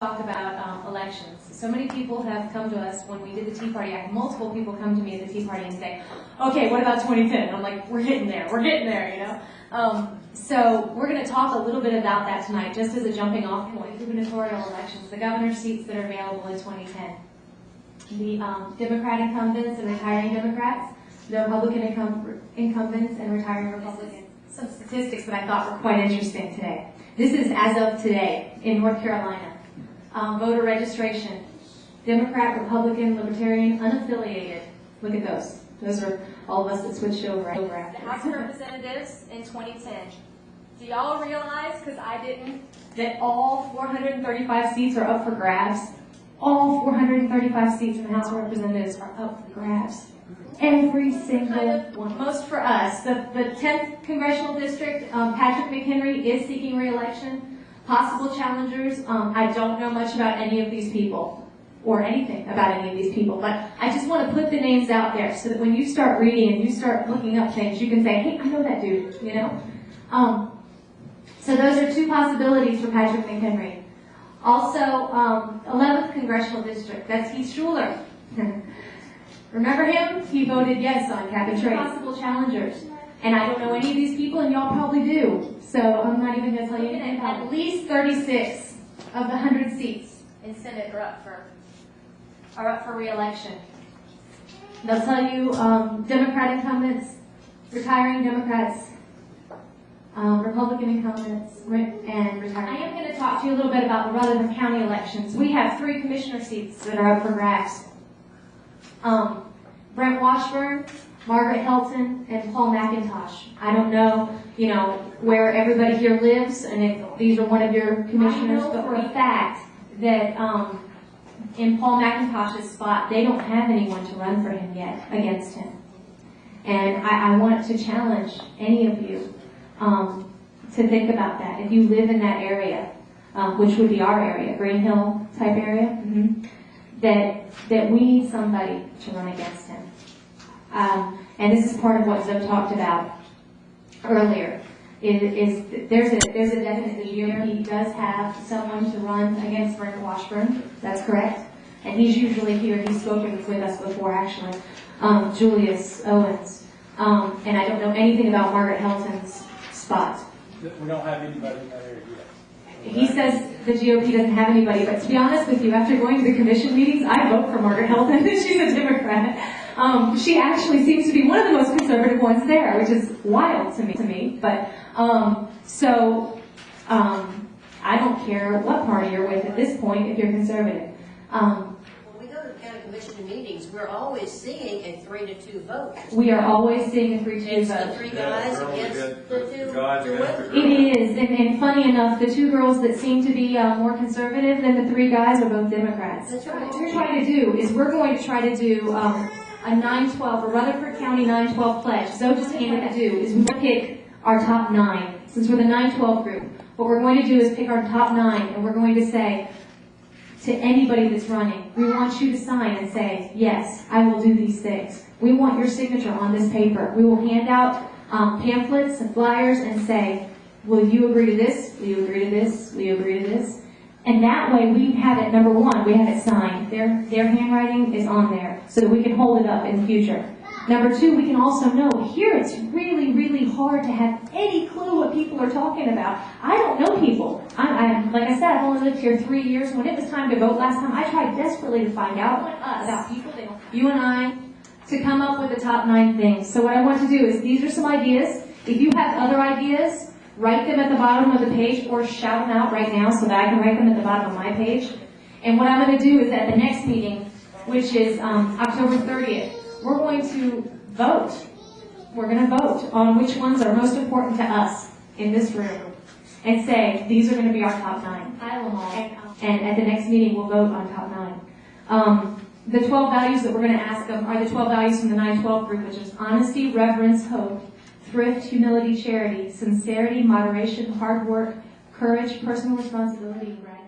talk about elections. So many people have come to us when we did the Tea Party Act. Multiple people come to me at the Tea Party and say, okay, what about 2010? And I'm like, we're getting there, you know? So we're going to talk a little bit about that tonight, just as a jumping off point. Gubernatorial elections, the governor's seats that are available in 2010. The Democrat incumbents and retiring Democrats, the Republican incumbents and retiring Republicans. Some statistics that I thought were quite interesting today. This is as of today in North Carolina. Voter registration, Democrat, Republican, Libertarian, unaffiliated. Look at those. Those are all of us that switched over after. The House of Representatives in 2010. Do y'all realize, because I didn't, that all 435 seats are up for grabs? All 435 seats in the House of Representatives are up for grabs. Every single one. Most for us. The 10th Congressional District, Patrick McHenry is seeking re-election. Possible challengers, I don't know much about any of these people, or anything about any of these people, but I just want to put the names out there so that when you start reading and you start looking up things, you can say, hey, I know that dude, you know? So those are two possibilities for Patrick McHenry. Also, 11th Congressional District, that's Heath Schuler. Remember him? He voted yes on cap and trade. Possible challengers. And I don't know any of these people, and y'all probably do. So I'm not even going to tell you anything about it. At least 36 of the 100 seats in Senate are up for re-election. They'll tell you Democrat incumbents, retiring Democrats, Republican incumbents, and retiring. I am going to talk to you a little bit about the Rutherford County elections. We have 3 commissioner seats that are up for grabs. Brent Washburn, Margaret Helton, and Paul McIntosh. I don't know, you know, where everybody here lives, and if these are one of your commissioners, but for a fact that in Paul McIntosh's spot, they don't have anyone to run for him yet against him. And I want to challenge any of you to think about that. If you live in that area, which would be our area, Green Hill type area, that we need somebody to run against him. And this is part of what Zoe talked about earlier. Is there's a definite, the GOP does have someone to run against Brent Washburn. That's correct. And he's usually here. He's spoken with us before, actually. Julius Owens. And I don't know anything about Margaret Helton's spot. We don't have anybody in that area yet. He says the GOP doesn't have anybody, but to be honest with you, after going to the commission meetings, I vote for Margaret Helton. She's a Democrat. She actually seems to be one of the most conservative ones there, which is wild to me. But I don't care what party you're with at this point if you're conservative. When we go to the county commission meetings, we're always seeing a 3-2 vote. We are always seeing a 3-2 It's vote. the 3 guys against the 2 women. It is, and funny enough, the 2 girls that seem to be more conservative than the 3 guys are both Democrats. That's right. What we're trying to do is we're going to try to do a 9-12, a Rutherford County 9-12 pledge. So just came to do is we're going to pick our top 9, since we're the 9-12 group. What we're going to do is pick our top 9, and we're going to say to anybody that's running, we want you to sign and say, yes, I will do these things. We want your signature on this paper. We will hand out pamphlets and flyers and say, will you agree to this? Will you agree to this? Will you agree to this? And that way we have it, number 1, we have it signed. Their handwriting is on there so that we can hold it up in the future. Number 2, we can also know, here it's really, really hard to have any clue what people are talking about. I don't know people. Like I said, I've only lived here 3 years. When it was time to vote last time, I tried desperately to find out about people, you and I, to come up with the top 9 things. So what I want to do is, these are some ideas. If you have other ideas, write them at the bottom of the page or shout them out right now so that I can write them at the bottom of my page. And what I'm going to do is at the next meeting, which is October 30th, we're going to vote. We're going to vote on which ones are most important to us in this room and say, these are going to be our top 9. File them all. And at the next meeting, we'll vote on top 9. The 12 values that we're going to ask them are the 12 values from the 9-12 group, which is honesty, reverence, hope, thrift, humility, charity, sincerity, moderation, hard work, courage, personal responsibility, and gratitude.